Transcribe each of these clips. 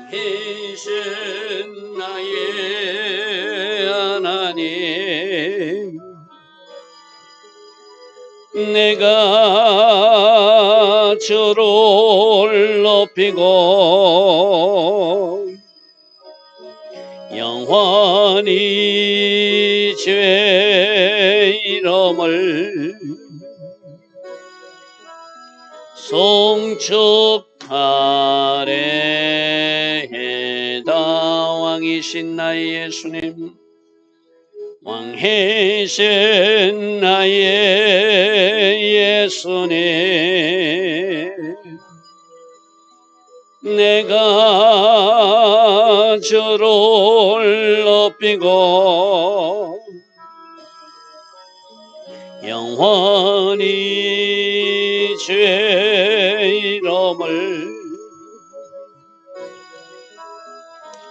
왕이신 나의 하나님, 내가 주를 높이고 영원히 주의 이름을 송축하래다. 왕이신 나의 예수님, 왕이신 나의 예수님, 내가 주를 높이고 영원히 주의 이름을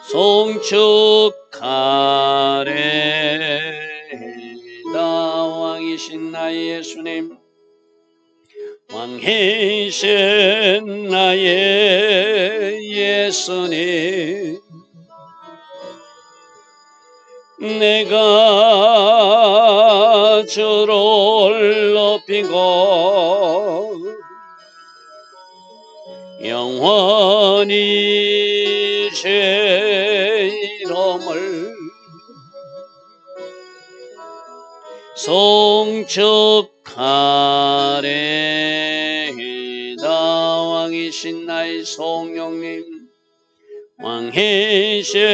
송축하래다. 왕이신 나의 예수님, 왕이신 나의 예수님, 내가 주를 높이고 영원히 주의 이름을 송축하래다. 왕이신 나의 성령님, 왕이신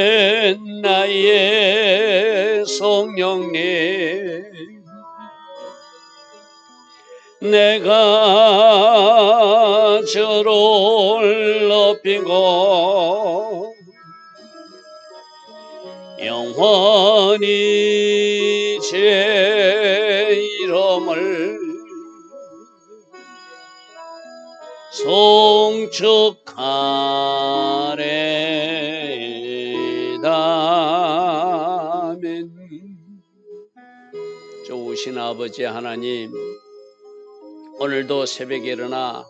나의 성령님, 내가 주를 높이고 영원히 주의 이름을 송축하래다. 아멘. 좋으신 아버지 하나님, 오늘도 새벽에 일어나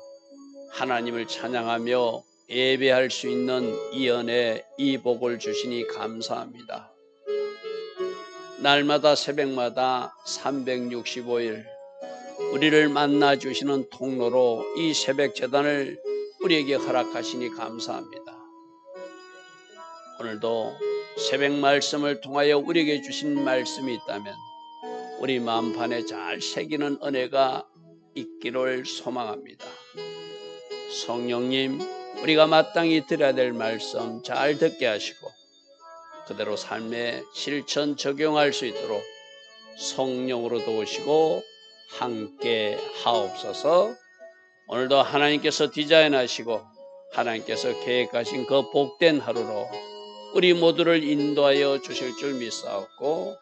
하나님을 찬양하며 예배할 수 있는 이 은혜, 이 복을 주시니 감사합니다. 날마다 새벽마다 365일 우리를 만나 주시는 통로로 이 새벽 제단을 우리에게 허락하시니 감사합니다. 오늘도 새벽 말씀을 통하여 우리에게 주신 말씀이 있다면 우리 마음판에 잘 새기는 은혜가 있기를 소망합니다. 성령님, 우리가 마땅히 들어야 될 말씀 잘 듣게 하시고 그대로 삶에 실천 적용할 수 있도록 성령으로 도우시고 함께 하옵소서. 오늘도 하나님께서 디자인하시고 하나님께서 계획하신 그 복된 하루로 우리 모두를 인도하여 주실 줄 믿사옵고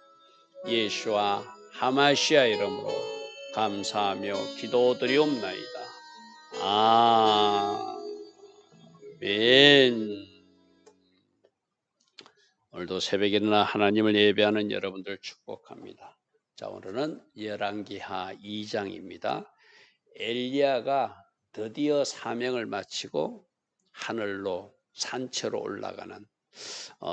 예수와 하마시아 이름으로 감사하며 기도드리옵나이다. 아멘. 오늘도 새벽에 일어나 하나님을 예배하는 여러분들 축복합니다. 자, 오늘은 열왕기하 2장입니다. 엘리야가 드디어 사명을 마치고 하늘로 산채로 올라가는,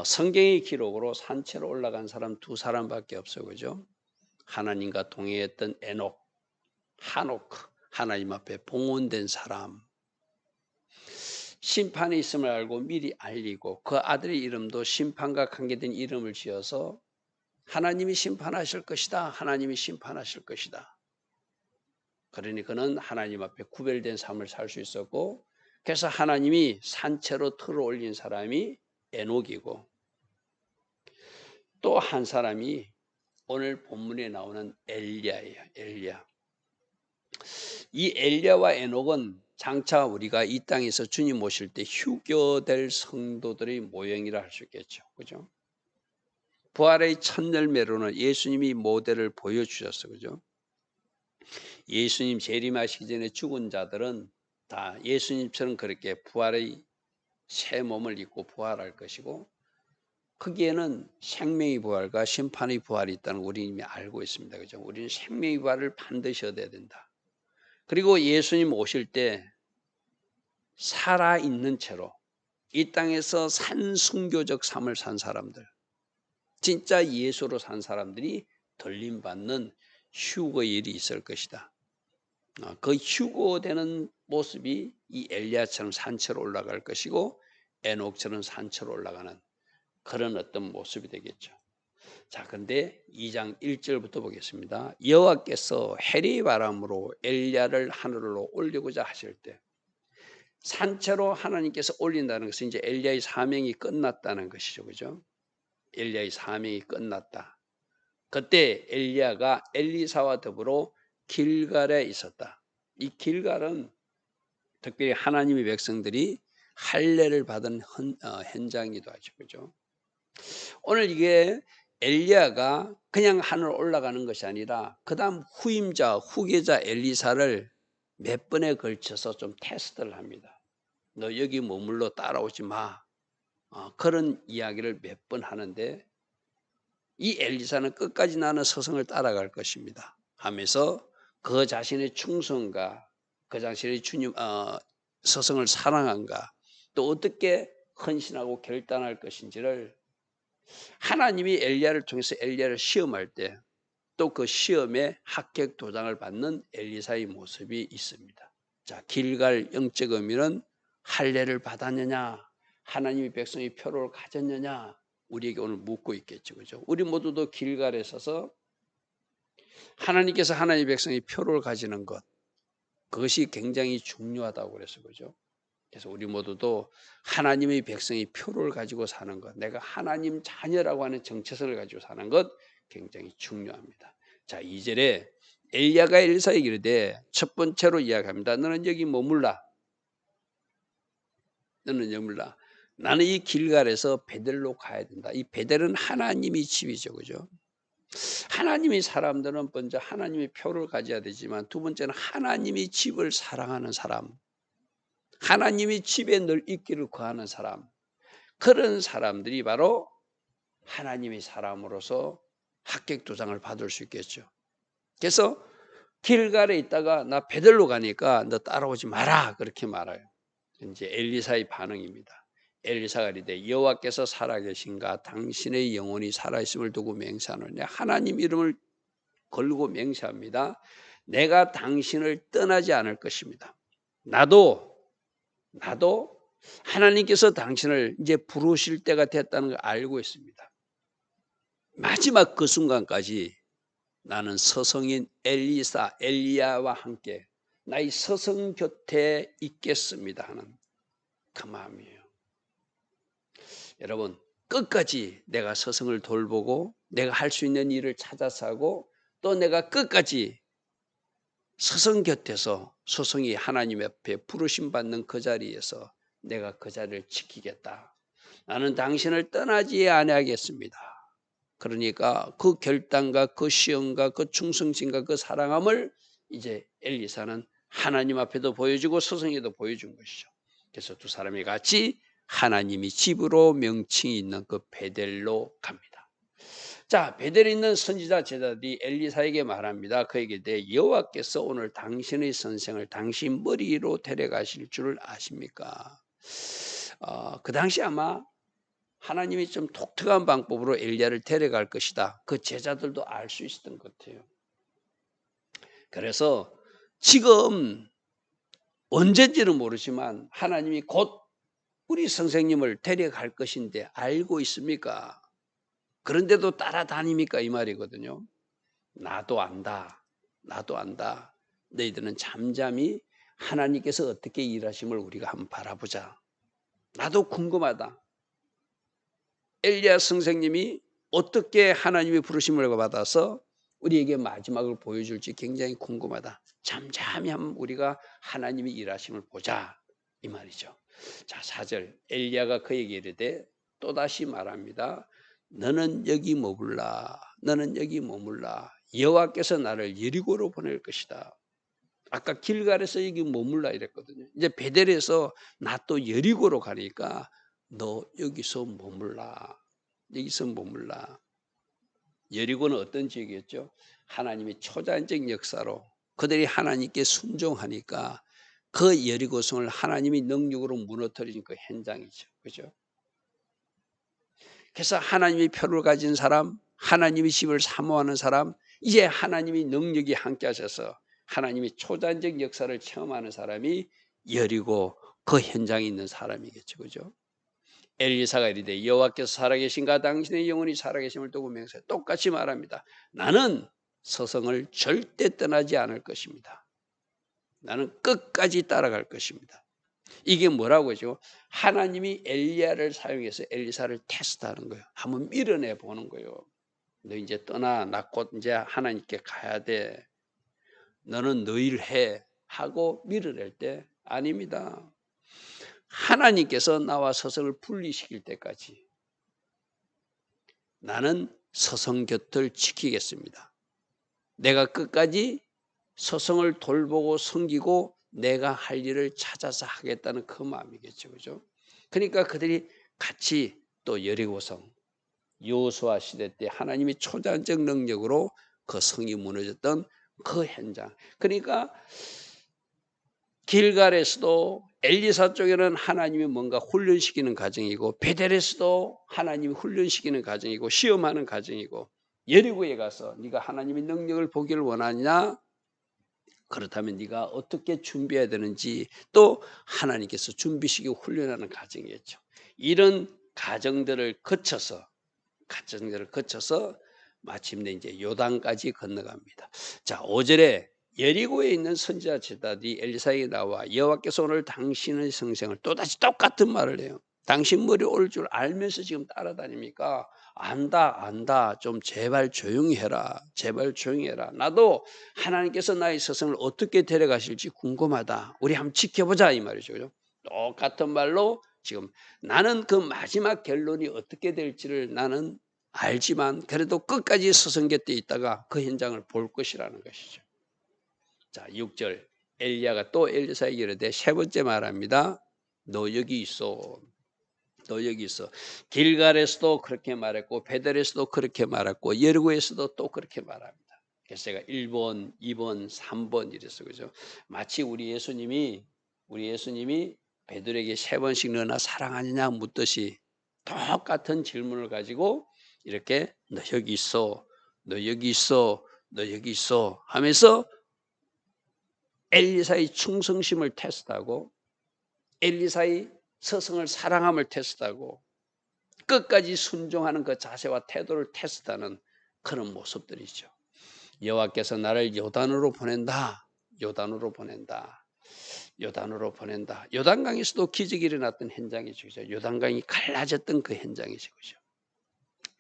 성경의 기록으로 산채로 올라간 사람 두 사람밖에 없어요. 그죠? 하나님과 동행했던 에녹, 하노크, 하나님 앞에 봉헌된 사람, 심판이 있음을 알고 미리 알리고 그 아들의 이름도 심판과 관계된 이름을 지어서 하나님이 심판하실 것이다, 하나님이 심판하실 것이다. 그러니 그는 하나님 앞에 구별된 삶을 살 수 있었고, 그래서 하나님이 산채로 틀어 올린 사람이 에녹이고, 또 한 사람이 오늘 본문에 나오는 엘리야예요. 엘리야. 이 엘리야와 에녹은 장차 우리가 이 땅에서 주님 오실 때 휴교될 성도들의 모형이라 할 수 있겠죠. 그죠? 부활의 첫 열매로는 예수님이 모델을 보여주셨어요. 그죠? 예수님 재림하시기 전에 죽은 자들은 다 예수님처럼 그렇게 부활의 새 몸을 입고 부활할 것이고, 거기에는 생명의 부활과 심판의 부활이 있다는 걸 우리 이미 알고 있습니다. 그죠? 우리는 생명의 부활을 반드시 얻어야 된다. 그리고 예수님 오실 때 살아있는 채로 이 땅에서 산순교적 삶을 산 사람들, 진짜 예수로 산 사람들이 들림받는 휴거일이 있을 것이다. 그 휴거되는 모습이 이 엘리야처럼 산채로 올라갈 것이고 에녹처럼 산채로 올라가는 그런 어떤 모습이 되겠죠. 자, 근데 2장 1절부터 보겠습니다. 여호와께서 해리 바람으로 엘리야를 하늘로 올리고자 하실 때, 산채로 하나님께서 올린다는 것은 이제 엘리야의 사명이 끝났다는 것이죠. 그죠? 엘리야의 사명이 끝났다. 그때 엘리야가 엘리사와 더불어 길갈에 있었다. 이 길갈은 특별히 하나님의 백성들이 할례를 받은 현장이기도 하죠. 그죠? 오늘 이게 엘리야가 그냥 하늘 올라가는 것이 아니라 그다음 후임자, 후계자 엘리사를 몇 번에 걸쳐서 좀 테스트를 합니다. 너 여기 머물러 따라오지 마. 그런 이야기를 몇 번 하는데 이 엘리사는 끝까지 나는 서성을 따라갈 것입니다 하면서 그 자신의 충성과 그 자신의 주님 서성을 사랑한가 또 어떻게 헌신하고 결단할 것인지를 하나님이 엘리야를 통해서 엘리야를 시험할 때 또 그 시험에 합격 도장을 받는 엘리사의 모습이 있습니다. 자, 길갈 영적 의미는 할례를 받았느냐, 하나님의 백성이 표를 가졌느냐, 우리에게 오늘 묻고 있겠죠, 그죠? 우리 모두도 길갈에 서서 하나님께서 하나님의 백성이 표를 가지는 것, 그것이 굉장히 중요하다고 그래서 그죠? 그래서 우리 모두도 하나님의 백성이 표를 가지고 사는 것, 내가 하나님 자녀라고 하는 정체성을 가지고 사는 것 굉장히 중요합니다. 자, 2절에 엘리야가 엘리사에게 이르되 첫 번째로 이야기합니다. 너는 여기 머물라. 너는 여기 머물라. 나는 이 길갈에서 베델로 가야 된다. 이 베델은 하나님의 집이죠. 그죠? 하나님의 사람들은 먼저 하나님의 표를 가져야 되지만 두 번째는 하나님의 집을 사랑하는 사람, 하나님의 집에 늘 있기를 구하는 사람, 그런 사람들이 바로 하나님의 사람으로서 합격 도장을 받을 수 있겠죠. 그래서 길갈에 있다가 나 베델로 가니까 너 따라오지 마라 그렇게 말해요. 이제 엘리사의 반응입니다. 엘리사가 이르되 여호와께서 살아계신가 당신의 영혼이 살아있음을 두고 맹세하노니 하나님 이름을 걸고 맹세합니다. 내가 당신을 떠나지 않을 것입니다. 나도 하나님께서 당신을 이제 부르실 때가 됐다는 걸 알고 있습니다. 마지막 그 순간까지 나는 서성인 엘리야와 함께 나의 서성 곁에 있겠습니다 하는 그 마음이에요. 여러분, 끝까지 내가 서성을 돌보고 내가 할 수 있는 일을 찾아서 하고 또 내가 끝까지 서성 곁에서 서성이 하나님 앞에 부르심 받는 그 자리에서 내가 그 자리를 지키겠다. 나는 당신을 떠나지 아니하겠습니다. 그러니까 그 결단과 그 시험과 그 충성심과 그 사랑함을 이제 엘리사는 하나님 앞에도 보여주고 서성에도 보여준 것이죠. 그래서 두 사람이 같이 하나님이 집으로 명칭이 있는 그 베델로 갑니다. 자, 베델에 있는 선지자 제자들이 엘리사에게 말합니다. 그에게 대해 여호와께서 오늘 당신의 선생을 당신 머리로 데려가실 줄 아십니까? 그 당시 아마 하나님이 좀 독특한 방법으로 엘리야를 데려갈 것이다. 그 제자들도 알 수 있었던 것 같아요. 그래서 지금 언제인지는 모르지만 하나님이 곧 우리 선생님을 데려갈 것인데 알고 있습니까? 그런데도 따라다닙니까? 이 말이거든요. 나도 안다. 나도 안다. 너희들은 잠잠히 하나님께서 어떻게 일하심을 우리가 한번 바라보자. 나도 궁금하다. 엘리야 선생님이 어떻게 하나님의 부르심을 받아서 우리에게 마지막을 보여줄지 굉장히 궁금하다. 잠잠히 한번 우리가 하나님의 일하심을 보자. 이 말이죠. 자, 4절 엘리야가 그에게 이르되 또다시 말합니다. 너는 여기 머물라. 너는 여기 머물라. 여호와께서 나를 여리고로 보낼 것이다. 아까 길갈에서 여기 머물라 이랬거든요. 이제 베델에서 나 또 여리고로 가니까 너 여기서 머물라. 여기서 머물라. 여리고는 어떤 지역이었죠? 하나님의 초자연적 역사로 그들이 하나님께 순종하니까 그 여리고성을 하나님이 능력으로 무너뜨린 그 현장이죠. 그죠? 그래서 하나님의 표를 가진 사람, 하나님의 집을 사모하는 사람, 이제 하나님의 능력이 함께 하셔서 하나님의 초자연적 역사를 체험하는 사람이 여리고 그 현장에 있는 사람이겠죠. 그죠? 엘리사가 이르되 여호와께서 살아계신가 당신의 영혼이 살아계심을 두고 맹세해. 똑같이 말합니다. 나는 서성을 절대 떠나지 않을 것입니다. 나는 끝까지 따라갈 것입니다. 이게 뭐라고 하죠? 하나님이 엘리야를 사용해서 엘리사를 테스트하는 거예요. 한번 밀어내 보는 거예요. 너 이제 떠나. 나 곧 이제 하나님께 가야 돼. 너는 너 일 해. 하고 밀어낼 때 아닙니다. 하나님께서 나와 서성을 분리시킬 때까지 나는 서성 곁을 지키겠습니다. 내가 끝까지 서성을 돌보고 섬기고 내가 할 일을 찾아서 하겠다는 그 마음이겠죠. 그죠? 그러니까 그들이 같이 또 여리고성, 여호수아 시대 때 하나님이 초자연적 능력으로 그 성이 무너졌던 그 현장. 그러니까 길갈에서도 엘리사 쪽에는 하나님이 뭔가 훈련시키는 과정이고 베델에서도 하나님이 훈련시키는 과정이고 시험하는 과정이고 여리고에 가서 네가 하나님의 능력을 보기를 원하냐? 그렇다면 네가 어떻게 준비해야 되는지 또 하나님께서 준비시키고 훈련하는 과정이었죠. 이런 과정들을 거쳐서 마침내 이제 요단까지 건너갑니다. 자, 5절에 여리고에 있는 선지자 제자들이 엘리사에게 나와 여호와께서 오늘 당신의 성생을 또다시 똑같은 말을 해요. 당신 머리 올 줄 알면서 지금 따라다닙니까? 안다. 좀 제발 조용히 해라. 제발 조용히 해라. 나도 하나님께서 나의 서성을 어떻게 데려가실지 궁금하다. 우리 한번 지켜보자 이 말이죠. 그죠? 똑같은 말로 지금 나는 그 마지막 결론이 어떻게 될지를 나는 알지만 그래도 끝까지 서성 곁에 있다가 그 현장을 볼 것이라는 것이죠. 자, 6절 엘리야가 또 엘리사에게 이르되 세 번째 말합니다. 너 여기 있어. 너 여기 있어. 길갈에서도 그렇게 말했고 베델에서도 그렇게 말했고 여리고에서도 또 그렇게 말합니다. 그래서 제가 1번, 2번, 3번 이랬어요. 그죠? 마치 우리 예수님이 베드로에게 세 번씩 너나 사랑하느냐 묻듯이 똑같은 질문을 가지고 이렇게 너 여기 있어. 너 여기 있어. 너 여기 있어 하면서 엘리사의 충성심을 테스트하고 엘리사의 서성을 사랑함을 테스트하고 끝까지 순종하는 그 자세와 태도를 테스트하는 그런 모습들이죠. 여호와께서 나를 요단으로 보낸다. 요단으로 보낸다. 요단강에서도 기적이 일어났던 현장이죠. 요단강이 갈라졌던 그 현장이죠.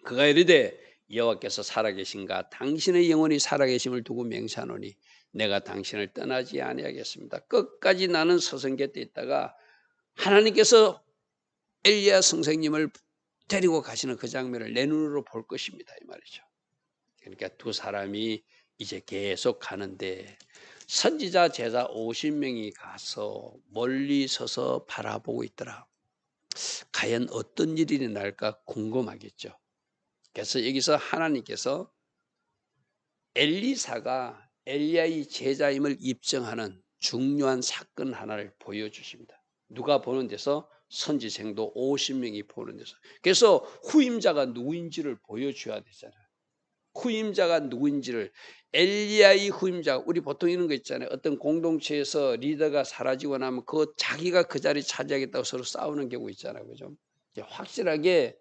그가 이르되 여호와께서 살아계신가 당신의 영혼이 살아계심을 두고 맹세하노니 내가 당신을 떠나지 아니하겠습니다. 끝까지 나는 서성 곁에 있다가 하나님께서 엘리야 선생님을 데리고 가시는 그 장면을 내 눈으로 볼 것입니다. 이 말이죠. 그러니까 두 사람이 이제 계속 가는데 선지자 제자 50명이 가서 멀리 서서 바라보고 있더라. 과연 어떤 일이 일어날까 궁금하겠죠. 그래서 여기서 하나님께서 엘리사가 엘리야의 제자임을 입증하는 중요한 사건 하나를 보여주십니다. 누가 보는 데서 선지생도 50명이 보는 데서. 그래서 후임자가 누구인지를 보여줘야 되잖아요. 후임자가 누구인지를 엘리야의 후임자 우리 보통 이런 거 있잖아요. 어떤 공동체에서 리더가 사라지고 나면 그 자기가 그 자리 차지하겠다고 서로 싸우는 경우 있잖아요. 그죠? 확실하게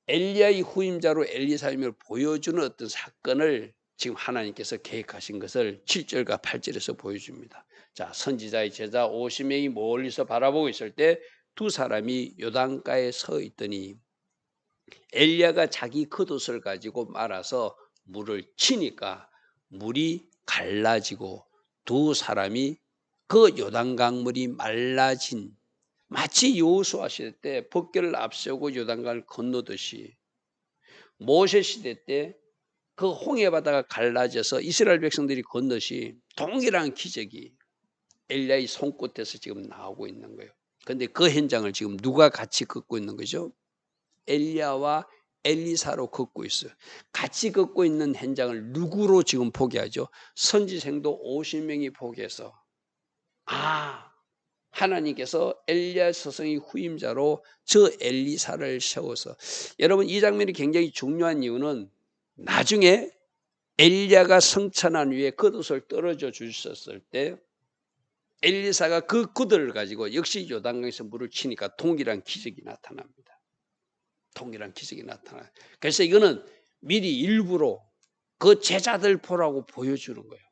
엘리야의 후임자로 엘리사임을 보여주는 어떤 사건을 지금 하나님께서 계획하신 것을 7절과 8절에서 보여줍니다. 자, 선지자의 제자 50명이 멀리서 바라보고 있을 때 두 사람이 요단가에 서 있더니 엘리야가 자기 겉옷을 가지고 말아서 물을 치니까 물이 갈라지고 두 사람이 그 요단강물이 말라진 마치 여호수아 시대 때 법궤를 앞세우고 요단강을 건너듯이 모세 시대 때 그 홍해 바다가 갈라져서 이스라엘 백성들이 건너시 동일한 기적이 엘리야의 손끝에서 지금 나오고 있는 거예요. 그런데 그 현장을 지금 누가 같이 걷고 있는 거죠? 엘리야와 엘리사로 걷고 있어요. 같이 걷고 있는 현장을 누구로 지금 포기하죠? 선지생도 50명이 포기해서 하나님께서 엘리야 서성이 후임자로 저 엘리사를 세워서, 여러분 이 장면이 굉장히 중요한 이유는 나중에 엘리야가 성천한 위에 겉옷을 떨어져 주셨을 때 엘리사가 그 겉을 가지고 역시 요단강에서 물을 치니까 동일한 기적이 나타납니다. 동일한 기적이 나타나요. 그래서 이거는 미리 일부러 그 제자들 보라고 보여주는 거예요.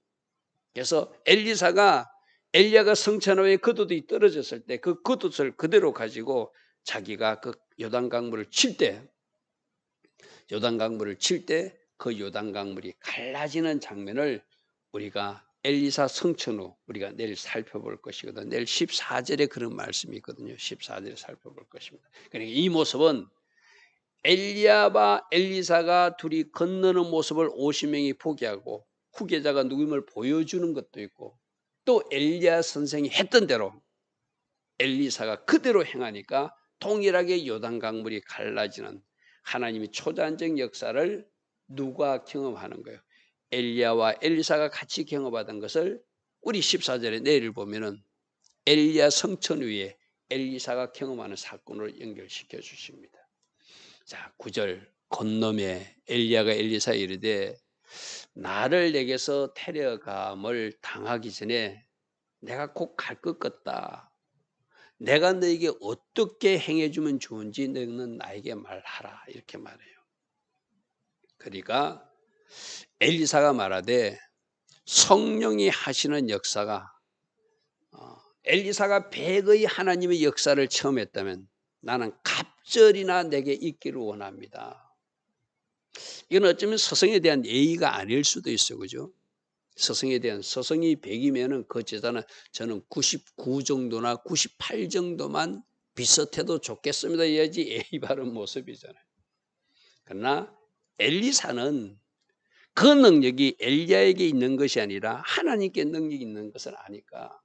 그래서 엘리야가 성천하에 겉옷이 떨어졌을 때 그 겉옷을 그대로 가지고 자기가 그 요단강물을 칠 때 그 요단강물이 갈라지는 장면을 우리가 엘리사 성천 후 우리가 내일 살펴볼 것이거든요. 내일 14절에 그런 말씀이 있거든요. 14절에 살펴볼 것입니다. 그러니까 이 모습은 엘리야와 엘리사가 둘이 건너는 모습을 50명이 보게 하고 후계자가 누구임을 보여주는 것도 있고, 또 엘리야 선생이 했던 대로 엘리사가 그대로 행하니까 동일하게 요단강물이 갈라지는 하나님의 초자연적 역사를 누가 경험하는 거예요? 엘리야와 엘리사가 같이 경험하던 것을 우리 14절에 내일 보면은 엘리야 성천 위에 엘리사가 경험하는 사건으로 연결시켜 주십니다. 자, 9절 건너매 엘리야가 엘리사에 이르되 나를 내게서 데려감을 당하기 전에 내가 곧 갈 것 같다. 내가 너에게 어떻게 행해주면 좋은지 너는 나에게 말하라. 이렇게 말해요. 그러니까 엘리사가 말하되 성령이 하시는 역사가, 엘리사가 백의 하나님의 역사를 처음 했다면 나는 갑절이나 내게 있기를 원합니다. 이건 어쩌면 서성에 대한 예의가 아닐 수도 있어요. 그죠? 서성에 대한, 서성이 100이면은 그 제자는 저는 99 정도나 98 정도만 비슷해도 좋겠습니다. 해야지 예의 바른 모습이잖아요. 그러나 엘리사는 그 능력이 엘리야에게 있는 것이 아니라 하나님께 능력이 있는 것을 아니까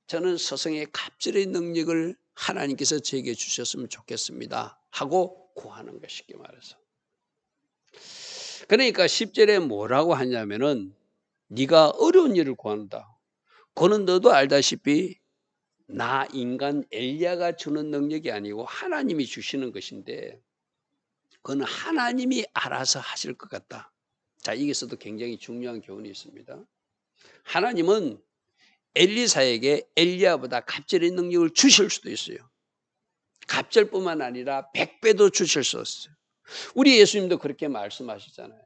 저는 서성의 갑절의 능력을 하나님께서 제게 주셨으면 좋겠습니다 하고 구하는 것, 쉽게 말해서. 그러니까 10절에 뭐라고 하냐면은 네가 어려운 일을 구한다. 그거는 너도 알다시피 나 인간 엘리야가 주는 능력이 아니고 하나님이 주시는 것인데 그건 하나님이 알아서 하실 것 같다. 자, 여기서도 굉장히 중요한 교훈이 있습니다. 하나님은 엘리사에게 엘리야보다 갑절의 능력을 주실 수도 있어요. 갑절뿐만 아니라 100배도 주실 수 있어요. 우리 예수님도 그렇게 말씀하시잖아요.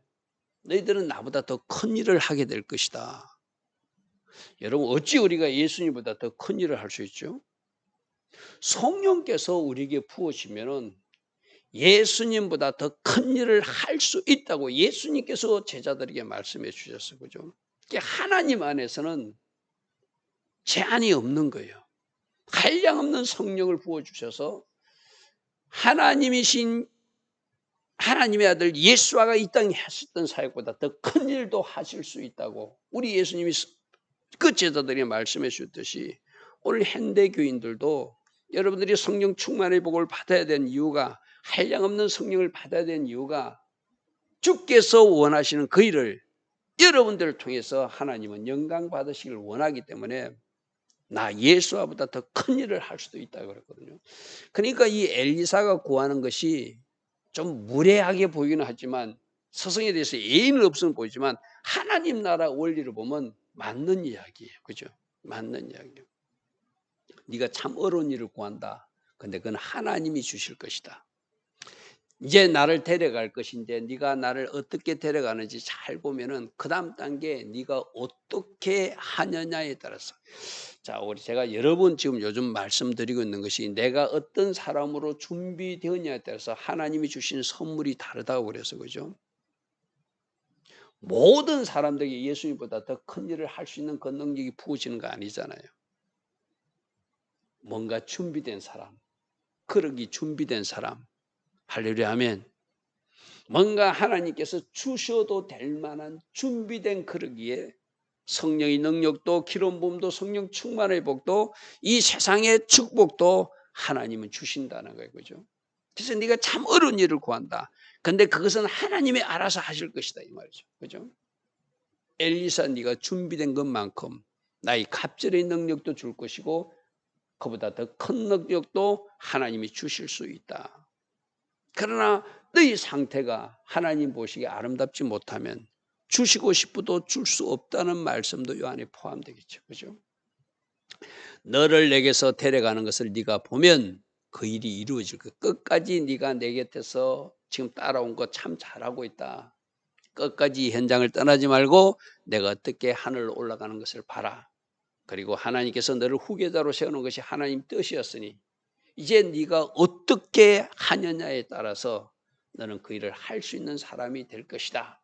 너희들은 나보다 더 큰 일을 하게 될 것이다. 여러분, 어찌 우리가 예수님보다 더 큰 일을 할 수 있죠? 성령께서 우리에게 부으시면은 예수님보다 더 큰 일을 할 수 있다고 예수님께서 제자들에게 말씀해 주셨어요. 그죠? 하나님 안에서는 제한이 없는 거예요. 한량없는 성령을 부어주셔서 하나님이신 하나님의 아들 예수아가 이 땅에 하셨던 사역보다 더 큰 일도 하실 수 있다고 우리 예수님이 그 제자들에게 말씀해 주셨듯이 오늘 현대 교인들도 여러분들이 성령 충만의 복을 받아야 되는 이유가, 한량없는 성령을 받아야 되는 이유가 주께서 원하시는 그 일을 여러분들을 통해서 하나님은 영광 받으시길 원하기 때문에 나 예수와보다 더 큰 일을 할 수도 있다고 그랬거든요. 그러니까 이 엘리사가 구하는 것이 좀 무례하게 보이기는 하지만, 서성에 대해서 예의는 없으면 보이지만 하나님 나라 원리를 보면 맞는 이야기예요. 그죠? 맞는 이야기예요. 네가 참 어려운 일을 구한다. 근데 그건 하나님이 주실 것이다. 이제 나를 데려갈 것인데 네가 나를 어떻게 데려가는지 잘 보면은 그 다음 단계 네가 어떻게 하느냐에 따라서. 자, 제가 여러 번 지금 요즘 말씀드리고 있는 것이 내가 어떤 사람으로 준비되었냐에 따라서 하나님이 주신 선물이 다르다고 그래서, 그죠? 모든 사람들에게 예수님보다 더 큰 일을 할 수 있는 그 능력이 부어지는 거 아니잖아요. 뭔가 준비된 사람, 그러기 준비된 사람, 할렐루야 하면 뭔가 하나님께서 주셔도 될 만한 준비된 그러기에 성령의 능력도 기름 부음도 성령 충만의 복도 이 세상의 축복도 하나님은 주신다는 거예요. 그죠? 그래서 네가 참 어려운 일을 구한다. 근데 그것은 하나님이 알아서 하실 것이다 이 말이죠. 그죠? 엘리사 네가 준비된 것만큼 나의 갑절의 능력도 줄 것이고 그보다 더 큰 능력도 하나님이 주실 수 있다. 그러나 너희 상태가 하나님 보시기에 아름답지 못하면 주시고 싶어도 줄 수 없다는 말씀도 요 안에 포함되겠죠. 그죠? 너를 내게서 데려가는 것을 네가 보면 그 일이 이루어질 거야. 끝까지 네가 내 곁에서 지금 따라온 거 참 잘하고 있다. 끝까지 이 현장을 떠나지 말고 내가 어떻게 하늘로 올라가는 것을 봐라. 그리고 하나님께서 너를 후계자로 세우는 것이 하나님 뜻이었으니 이제 네가 어떻게 하느냐에 따라서 너는 그 일을 할 수 있는 사람이 될 것이다.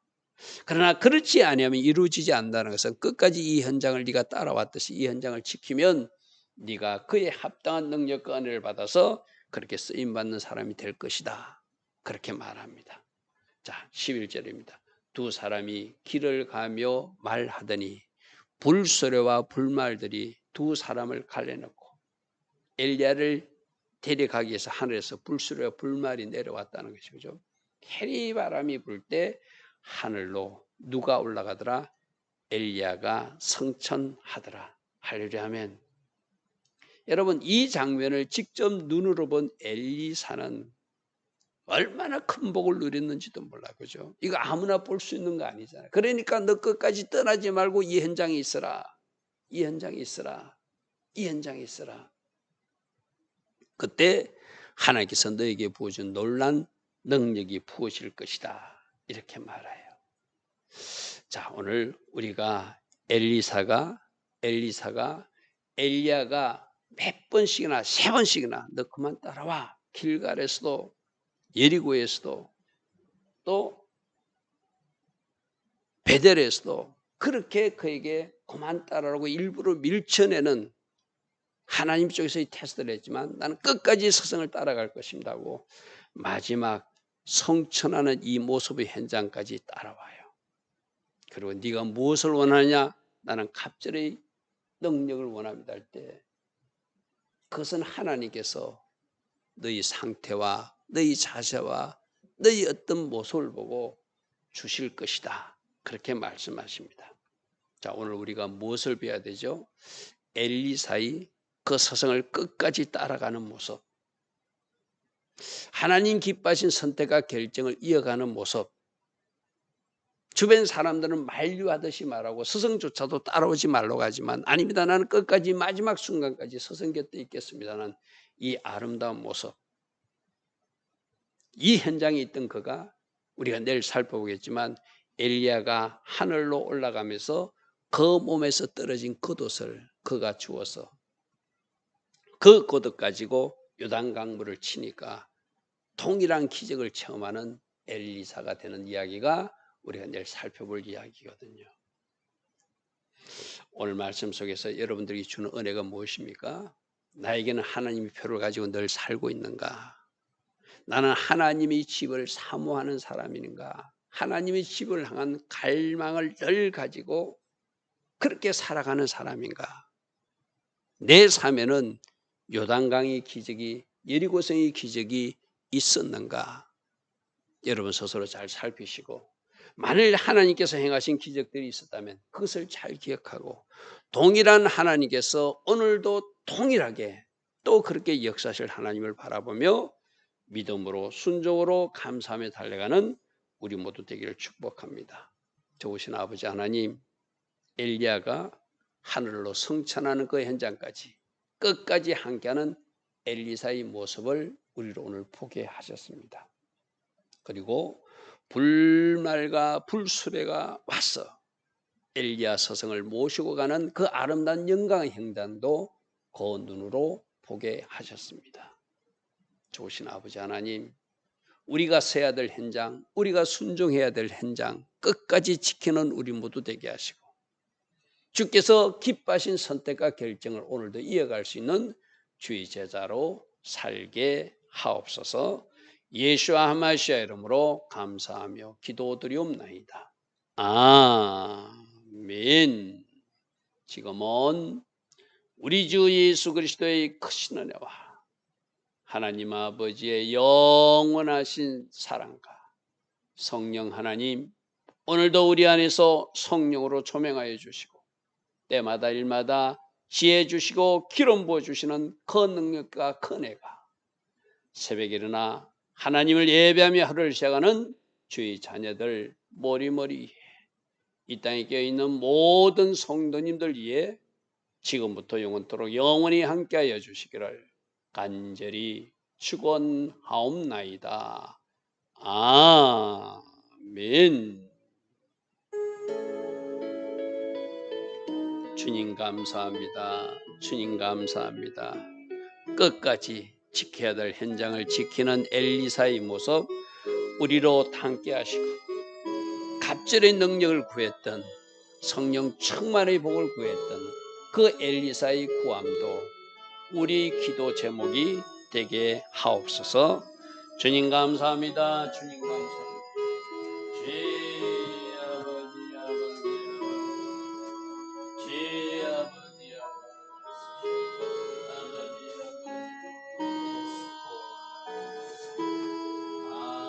그러나 그렇지 아니하면 이루어지지 않는다는 것은 끝까지 이 현장을 네가 따라왔듯이 이 현장을 지키면 네가 그에 합당한 능력과 은혜를 받아서 그렇게 쓰임받는 사람이 될 것이다. 그렇게 말합니다. 자, 11절입니다. 두 사람이 길을 가며 말하더니 불소리와 불말들이 두 사람을 갈라놓고 엘리야를 데려가기 위해서 하늘에서 불소리와 불말이 내려왔다는 것이죠. 해리바람이 불 때 하늘로 누가 올라가더라? 엘리야가 성천하더라. 할렐루야 하면 여러분 이 장면을 직접 눈으로 본 엘리사는 얼마나 큰 복을 누렸는지도 몰라. 그죠? 이거 아무나 볼 수 있는 거 아니잖아요. 그러니까 너 끝까지 떠나지 말고 이 현장에 있어라. 이 현장에 있어라. 이 현장에 있어라. 그때 하나님께서 너에게 부어준 놀란 능력이 부어질 것이다. 이렇게 말해요. 자, 오늘 우리가 엘리야가 몇 번씩이나 3번씩이나 너 그만 따라와. 길갈에서도 예리고에서도 또 베델에서도 그렇게 그에게 그만 따라라고 일부러 밀쳐내는 하나님 쪽에서 이 테스트를 했지만 나는 끝까지 스승을 따라갈 것입니다고 마지막 성천하는 이 모습의 현장까지 따라와요. 그리고 네가 무엇을 원하냐? 나는 갑절의 능력을 원합니다 할 때 그것은 하나님께서 너희 상태와 너희 자세와 너희 어떤 모습을 보고 주실 것이다. 그렇게 말씀하십니다. 자, 오늘 우리가 무엇을 배워야 되죠? 엘리사의 그 서성을 끝까지 따라가는 모습, 하나님 기뻐하신 선택과 결정을 이어가는 모습. 주변 사람들은 만류하듯이 말하고 스승조차도 따라오지 말라고 하지만 아닙니다. 나는 끝까지 마지막 순간까지 스승 곁에 있겠습니다는 이 아름다운 모습. 이 현장에 있던 그가 우리가 내일 살펴보겠지만 엘리야가 하늘로 올라가면서 그 몸에서 떨어진 겉옷을 그가 주어서 그 겉옷 가지고 요단강물을 치니까 동일한 기적을 체험하는 엘리사가 되는 이야기가 우리가 내일 살펴볼 이야기거든요. 오늘 말씀 속에서 여러분들이 주는 은혜가 무엇입니까? 나에게는 하나님의 표를 가지고 늘 살고 있는가? 나는 하나님의 집을 사모하는 사람인가? 하나님의 집을 향한 갈망을 늘 가지고 그렇게 살아가는 사람인가? 내 삶에는 요단강의 기적이 예리고성의 기적이 있었는가? 여러분 스스로 잘 살피시고 만일 하나님께서 행하신 기적들이 있었다면 그것을 잘 기억하고 동일한 하나님께서 오늘도 동일하게 또 그렇게 역사하실 하나님을 바라보며 믿음으로 순종으로 감사하며 달려가는 우리 모두 되기를 축복합니다. 좋으신 아버지 하나님, 엘리야가 하늘로 성천하는 그 현장까지 끝까지 함께하는 엘리사의 모습을 우리로 오늘 보게 하셨습니다. 그리고 불말과 불수레가 와서 엘리야 서성을 모시고 가는 그 아름다운 영광의 현장도 그 눈으로 보게 하셨습니다. 좋으신 아버지 하나님, 우리가 서야 될 현장, 우리가 순종해야 될 현장 끝까지 지키는 우리 모두 되게 하시고 주께서 기뻐하신 선택과 결정을 오늘도 이어갈 수 있는 주의 제자로 살게 하옵소서. 예수와 하마시아 이름으로 감사하며 기도드리옵나이다. 아멘. 지금은 우리 주 예수 그리스도의 크신 은혜와 하나님 아버지의 영원하신 사랑과 성령 하나님, 오늘도 우리 안에서 성령으로 조명하여 주시고 때마다 일마다 지혜 주시고 기름 부어 주시는 그 능력과 그 은혜가 새벽에 일어나 하나님을 예배하며 하루를 시작하는 주의 자녀들 머리머리 이 땅에 깨어있는 모든 성도님들 위해 지금부터 영원토록 영원히 함께하여 주시기를 간절히 축원하옵나이다. 아멘. 주님 감사합니다. 주님 감사합니다. 끝까지 지켜야 될 현장을 지키는 엘리사의 모습 우리로 함께 하시고 갑절의 능력을 구했던 성령 충만의 복을 구했던 그 엘리사의 구함도 우리 기도 제목이 되게 하옵소서. 주님 감사합니다. 주님 감사합니다.